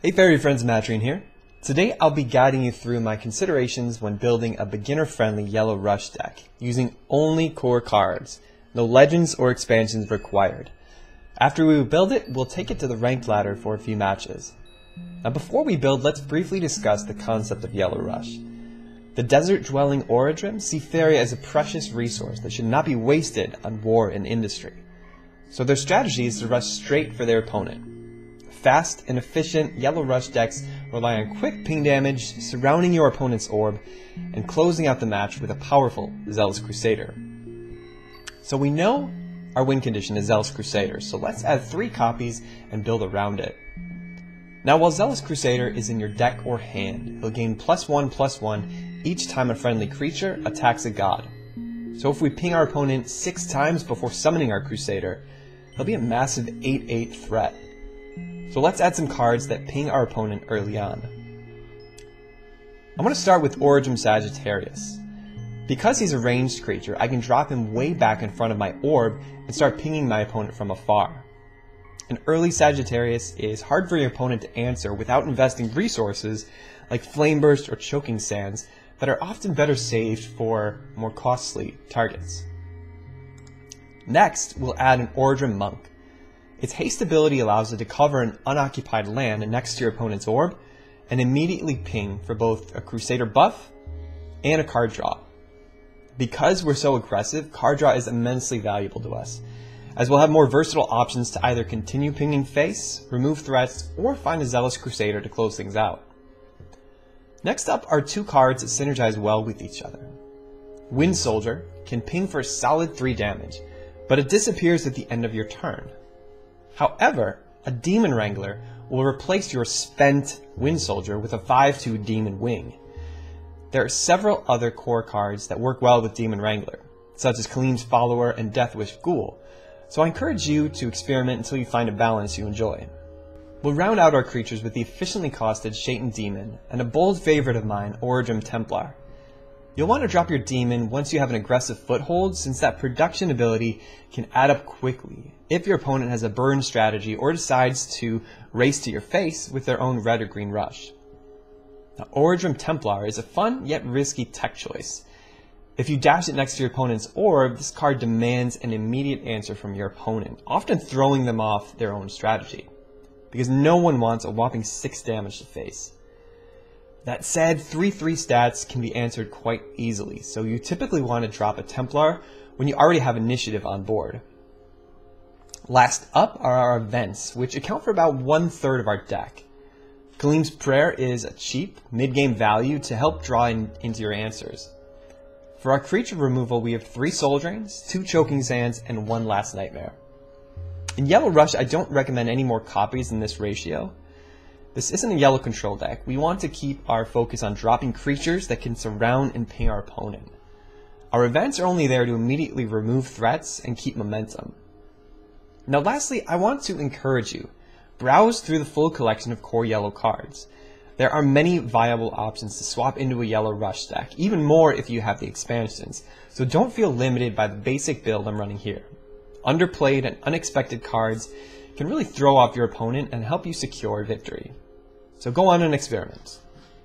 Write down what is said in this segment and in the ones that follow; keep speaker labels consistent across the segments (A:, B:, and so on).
A: Hey Faeria friends, Matrine here. Today I'll be guiding you through my considerations when building a beginner-friendly Yellow Rush deck, using only core cards, no legends or expansions required. After we build it, we'll take it to the ranked ladder for a few matches. Now before we build, let's briefly discuss the concept of Yellow Rush. The desert-dwelling Oradrim see Faeria as a precious resource that should not be wasted on war and industry. So their strategy is to rush straight for their opponent. Fast and efficient Yellow Rush decks rely on quick ping damage, surrounding your opponent's orb, and closing out the match with a powerful Zealous Crusader. So we know our win condition is Zealous Crusader, so let's add 3 copies and build around it. Now while Zealous Crusader is in your deck or hand, he'll gain +1/+1 each time a friendly creature attacks a god. So if we ping our opponent 6 times before summoning our Crusader, he'll be a massive 8/8 threat. So let's add some cards that ping our opponent early on. I'm going to start with Oradrim Sagittarius. Because he's a ranged creature, I can drop him way back in front of my orb and start pinging my opponent from afar. An early Sagittarius is hard for your opponent to answer without investing resources like Flame Burst or Choking Sands that are often better saved for more costly targets. Next, we'll add an Oradrim Monk. Its haste ability allows it to cover an unoccupied land next to your opponent's orb and immediately ping for both a Crusader buff and a card draw. Because we're so aggressive, card draw is immensely valuable to us, as we'll have more versatile options to either continue pinging face, remove threats, or find a Zealous Crusader to close things out. Next up are 2 cards that synergize well with each other. Wind Soldier can ping for a solid 3 damage, but it disappears at the end of your turn. However, a Demon Wrangler will replace your spent Wind Soldier with a 5/2 Demon Wing. There are several other core cards that work well with Demon Wrangler, such as Kaleem's Follower and Deathwish Ghoul, so I encourage you to experiment until you find a balance you enjoy. We'll round out our creatures with the efficiently costed Shaitan Demon and a bold favorite of mine, Oradrim Templar. You'll want to drop your Demon once you have an aggressive foothold, since that production ability can add up quickly if your opponent has a burn strategy or decides to race to your face with their own red or green rush. Now, Oradrim Templar is a fun yet risky tech choice. If you dash it next to your opponent's orb, this card demands an immediate answer from your opponent, often throwing them off their own strategy, because no one wants a whopping 6 damage to face. That said, 3/3 stats can be answered quite easily, so you typically want to drop a Templar when you already have initiative on board. Last up are our events, which account for about 1/3 of our deck. Kaleem's Prayer is a cheap, mid-game value to help draw into your answers. For our creature removal, we have 3 Soul Drains, 2 Choking Sands, and 1 Last Nightmare. In Yellow Rush, I don't recommend any more copies in this ratio. This isn't a yellow control deck. We want to keep our focus on dropping creatures that can surround and ping our opponent. Our events are only there to immediately remove threats and keep momentum. Now lastly, I want to encourage you. Browse through the full collection of core yellow cards. There are many viable options to swap into a Yellow Rush deck, even more if you have the expansions, so don't feel limited by the basic build I'm running here. Underplayed and unexpected cards can really throw off your opponent and help you secure victory. So go on and experiment.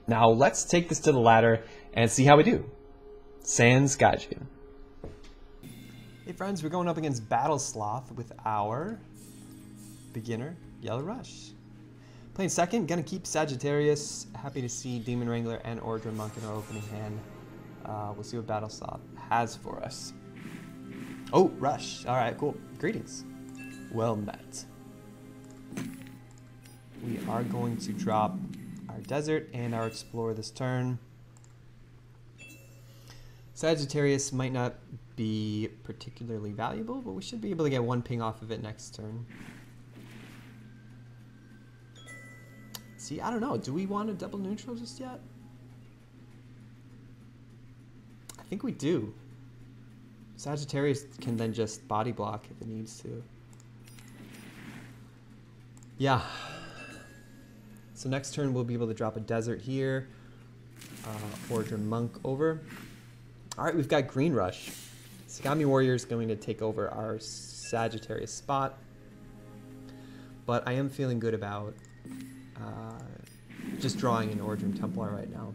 A: Now let's take this to the ladder and see how we do. Sans guide you. Hey friends, we're going up against Battle Sloth with our beginner Yellow Rush. Playing second, gonna keep Sagittarius. Happy to see Demon Wrangler and Oradrim Monk in our opening hand. We'll see what Battle Sloth has for us. Oh, Rush. Alright, cool. Greetings. Well met. We are going to drop our Desert and our Explorer this turn. Sagittarius might not be particularly valuable, but we should be able to get 1 ping off of it next turn. See, I don't know. Do we want a double neutral just yet? I think we do. Sagittarius can then just body block if it needs to. Yeah. So next turn we'll be able to drop a Desert here. Oradrim Monk over. Alright, we've got Green Rush. Sagami Warrior is going to take over our Sagittarius spot. But I am feeling good about just drawing an Oradrim Templar right now.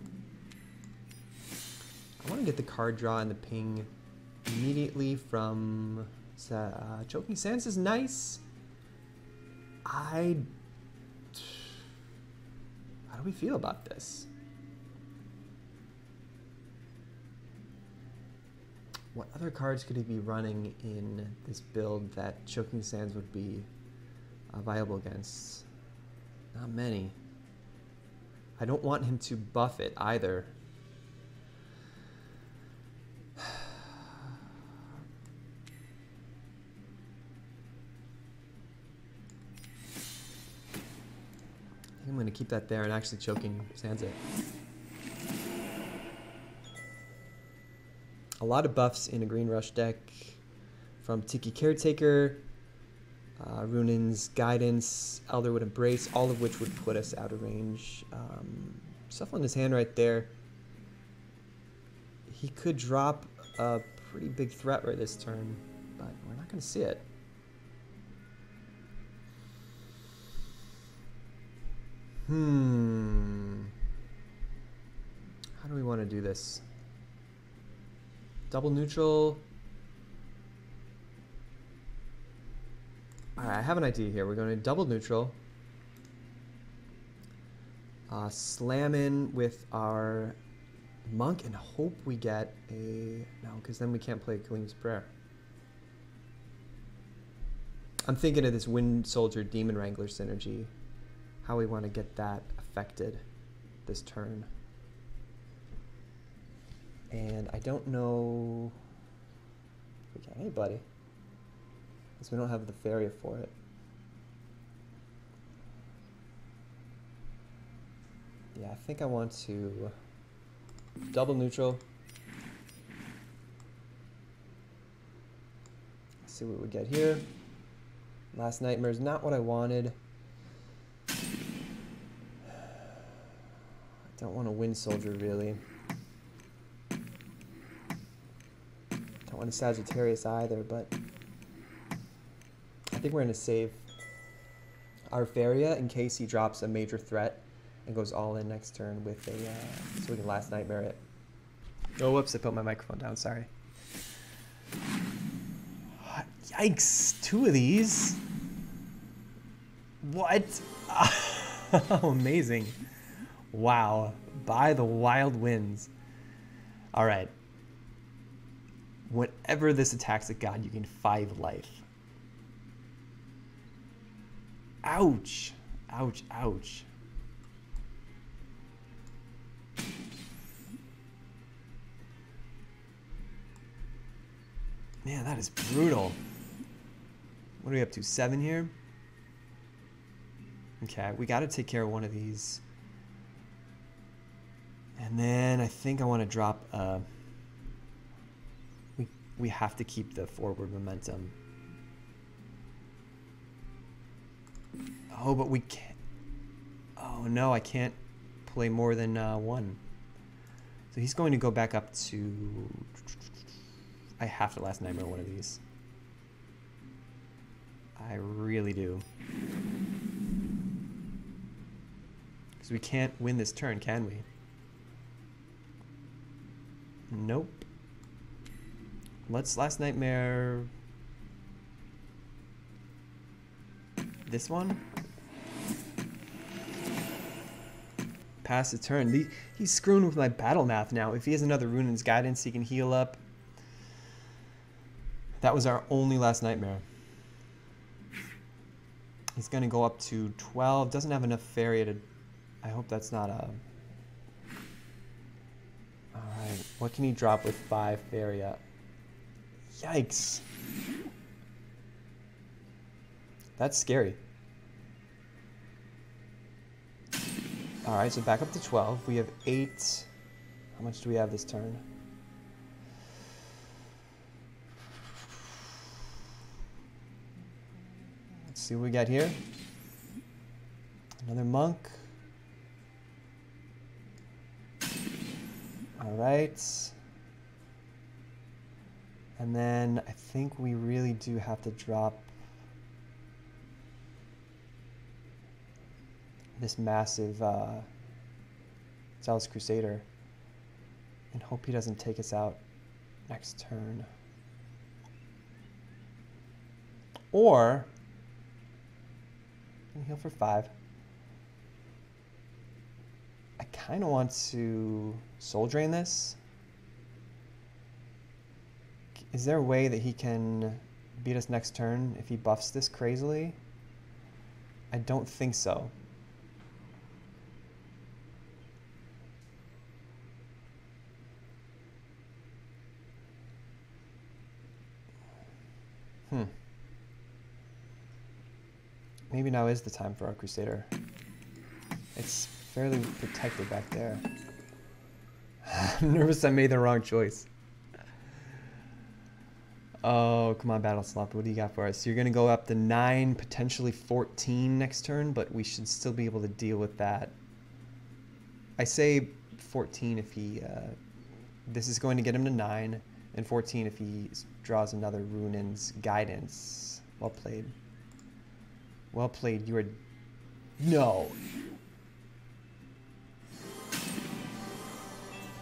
A: I want to get the card draw and the ping immediately from Choking Sands is nice. How do we feel about this? What other cards could he be running in this build that Choking Sands would be viable against? Not many. I don't want him to buff it either. I think I'm going to keep that there and actually Choking Sands it. A lot of buffs in a Green Rush deck from Tiki Caretaker, Runin's Guidance, Elderwood Embrace, all of which would put us out of range. Stuff on his hand right there. He could drop a pretty big threat right this turn, but we're not going to see it. How do we want to do this? Double neutral. Alright, I have an idea here. We're going to double neutral. Slam in with our monk and hope we get a... No, because then we can't play Kaleem's Prayer. I'm thinking of this Wind Soldier Demon Wrangler synergy. How we want to get that affected this turn. And I don't know if we can anybody, because we don't have the Faeria for it. Yeah, I think I want to double neutral. Let's see what we get here. Last Nightmare is not what I wanted. I don't want to Wind Soldier really. Don't want a Sagittarius either, but I think we're going to save our Faeria in case he drops a major threat and goes all in next turn with a, so we can Last Nightmare it. Oh, whoops, I put my microphone down, sorry. Yikes, 2 of these? What? Oh, amazing. Wow, by the wild winds. All right. Whenever this attacks a god, you gain 5 life. Ouch. Ouch, ouch. Man, that is brutal. What are we up to, 7 here? Okay, we got to take care of one of these. And then I think I want to drop... We have to keep the forward momentum. Oh, but we can't... Oh, no, I can't play more than 1. So he's going to go back up to... I have to Last Nightmare one of these. I really do. Because we can't win this turn, can we? Nope. Let's Last Nightmare this one. Pass the turn. He's screwing with my battle math now. If he has another Runin's Guidance, he can heal up. That was our only Last Nightmare. He's going to go up to 12. Doesn't have enough Faeria to... I hope that's not a... Alright, what can he drop with 5 Faeria? Yikes. That's scary. Alright, so back up to 12. We have 8. How much do we have this turn? Let's see what we got here. Another monk. Alright. And then I think we really do have to drop this massive Zealous Crusader and hope he doesn't take us out next turn. Or I can heal for 5. I kind of want to soul drain this. Is there a way that he can beat us next turn if he buffs this crazily? I don't think so. Maybe now is the time for our Crusader. It's fairly protected back there. I'm nervous I made the wrong choice. Oh, come on, Battle Slump. What do you got for us? You're going to go up to 9, potentially 14 next turn, but we should still be able to deal with that. I say 14 if he... this is going to get him to 9, and 14 if he draws another Runin's Guidance. Well played. Well played. You are... No!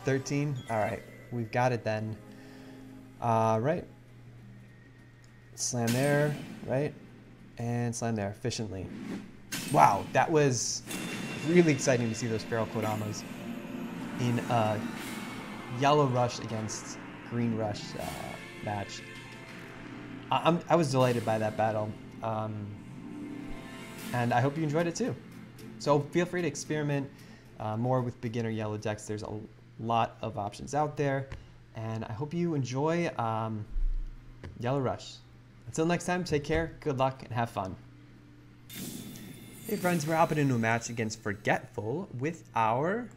A: 13? Alright. We've got it then. Right. Slam there, right? And slam there, efficiently. Wow, that was really exciting to see those Feral Kodamas in a Yellow Rush against Green Rush match. I was delighted by that battle. And I hope you enjoyed it too. So feel free to experiment more with beginner yellow decks. There's a lot of options out there. And I hope you enjoy Yellow Rush. Until next time, take care, good luck, and have fun. Hey friends, we're hopping into a match against Forgetful with our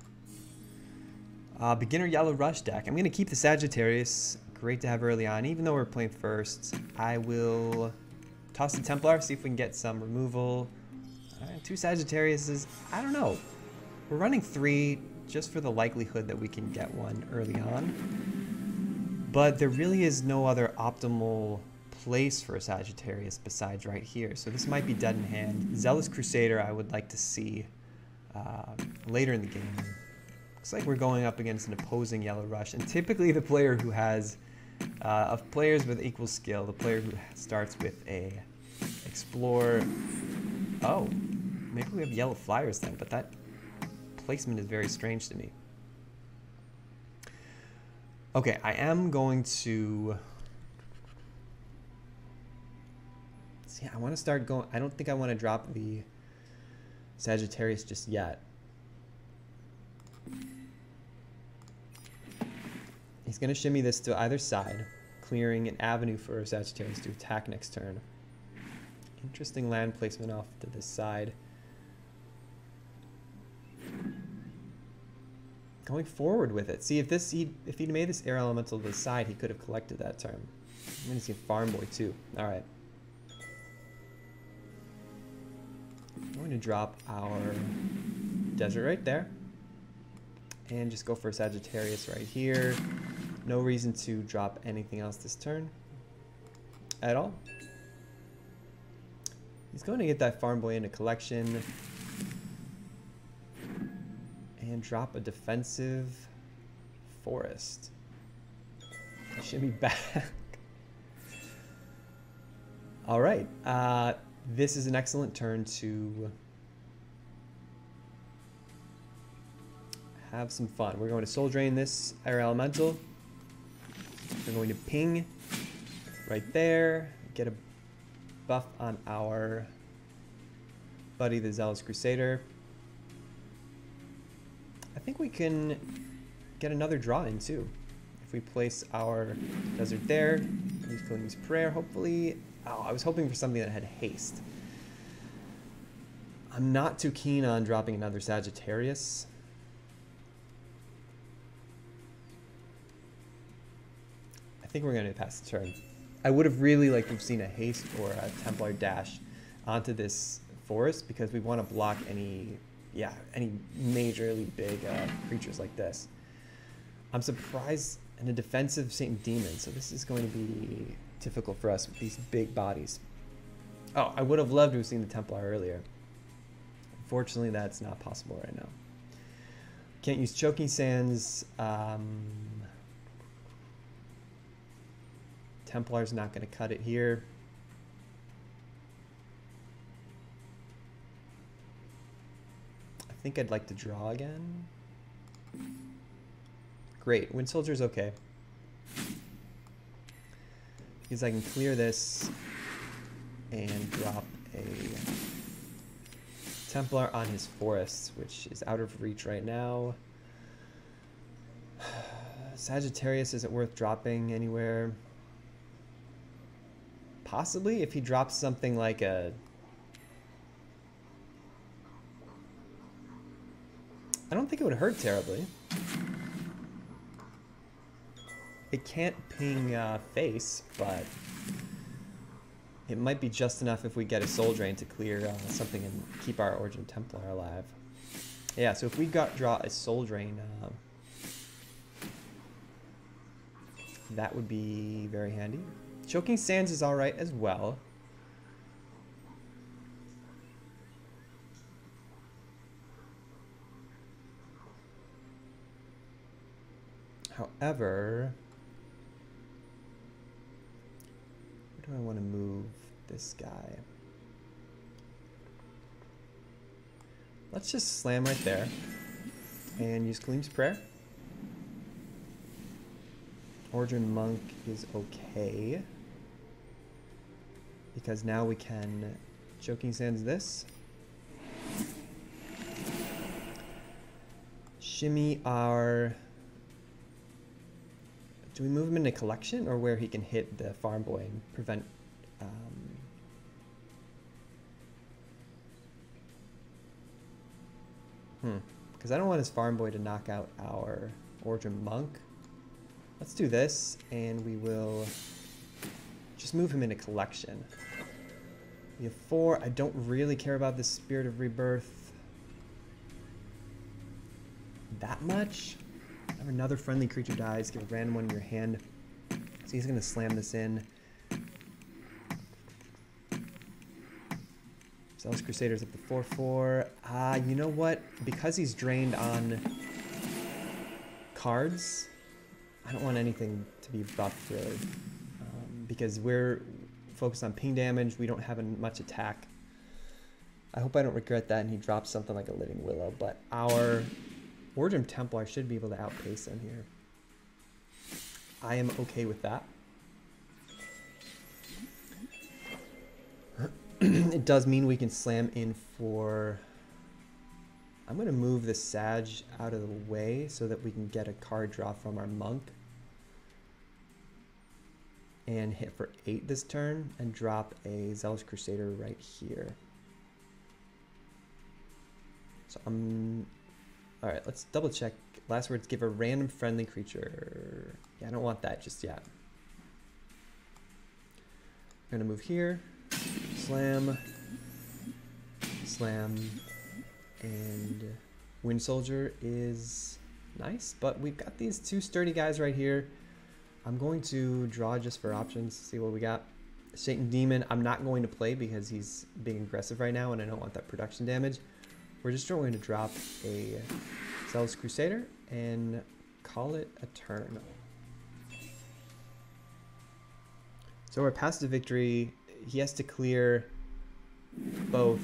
A: beginner Yellow Rush deck. I'm going to keep the Sagittarius. Great to have early on. Even though we're playing first, I will toss the Templar, see if we can get some removal. 2 Sagittariuses, I don't know. We're running 3 just for the likelihood that we can get one early on. But there really is no other optimal place for a Sagittarius besides right here. So this might be dead in hand. Zealous Crusader I would like to see later in the game. Looks like we're going up against an opposing Yellow Rush. And typically the player who has, of players with equal skill, the player who starts with a Explore... Oh, maybe we have Yellow Flyers then, but that placement is very strange to me. Okay, I am going to... See, I want to start going... I don't think I want to drop the Sagittarius just yet. He's going to shimmy this to either side, clearing an avenue for Sagittarius to attack next turn. Interesting land placement off to this side. Going forward with it. See, if he'd made this air elemental to the side, he could have collected that turn. I'm going to see Farm Boy too. All right. I'm going to drop our Desert right there. And just go for a Sagittarius right here. No reason to drop anything else this turn at all. He's going to get that Farm Boy into collection. And drop a defensive Forest. Shimmy back. All right. This is an excellent turn to have some fun. We're going to Soul Drain this Air Elemental. We're going to ping right there. Get a buff on our buddy, the Zealous Crusader. I think we can get another draw in too. If we place our Desert there, use Killing's Prayer, hopefully. Oh, I was hoping for something that had haste. I'm not too keen on dropping another Sagittarius. I think we're going to pass the turn. I would have really liked to have seen a haste or a Templar dash onto this forest because we want to block any majorly big creatures like this. I'm surprised in a defensive Saint Demon, so this is going to be difficult for us with these big bodies. Oh, I would have loved to have seen the Templar earlier. Unfortunately, that's not possible right now. Can't use Choking Sands. Templar's not going to cut it here. I think I'd like to draw again. Great, Wind Soldier's okay. Because I can clear this and drop a Templar on his forests, which is out of reach right now. Sagittarius isn't worth dropping anywhere. Possibly if he drops something like a... I don't think it would hurt terribly. It can't ping face, but it might be just enough if we get a Soul Drain to clear something and keep our Origin Templar alive. Yeah, so if we draw a Soul Drain, that would be very handy. Choking Sands is alright as well. However, where do I want to move this guy? Let's just slam right there and use Kaleem's Prayer. Oradrim Monk is okay because now we can Choking Sands this. Shimmy our... Do we move him into Collection or where he can hit the Farm Boy and prevent... Because I don't want his Farm Boy to knock out our Oradrim Monk. Let's do this, and we will just move him into Collection. We have 4. I don't really care about the Spirit of Rebirth that much. Whenever another friendly creature dies, give a random one in your hand. So he's going to slam this in. Zealous Crusaders up to 4/4. You know what? Because he's drained on cards, I don't want anything to be buffed, really. Because we're focused on ping damage, we don't have much attack. I hope I don't regret that and he drops something like a Living Willow, but our Oradrim Templar should be able to outpace him here. I am okay with that. It does mean we can slam in for... I'm going to move the Sag out of the way so that we can get a card draw from our Monk. And hit for 8 this turn and drop a Zealous Crusader right here. So alright, let's double check. Last words, give a random friendly creature. Yeah, I don't want that just yet. I'm going to move here. Slam. Slam. And Wind Soldier is nice, but we've got these 2 sturdy guys right here. I'm going to draw just for options, see what we got. Satan Demon, I'm not going to play because he's being aggressive right now and I don't want that production damage. We're just going to drop a Zealous Crusader and call it a turn. So our path to victory, he has to clear both.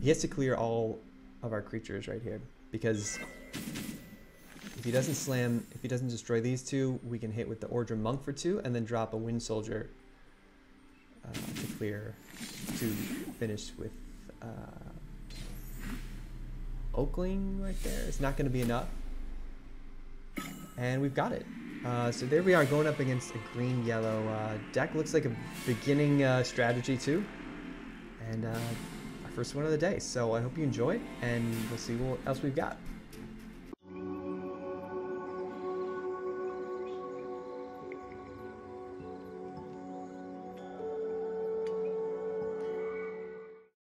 A: He has to clear all of our creatures right here because if he doesn't slam, if he doesn't destroy these 2, we can hit with the Oradrim Monk for 2 and then drop a Wind Soldier to clear to finish with Oakling right there. It's not going to be enough. And we've got it. So there we are going up against a green-yellow deck. Looks like a beginning strategy too. And our first one of the day. So I hope you enjoyed and we'll see what else we've got.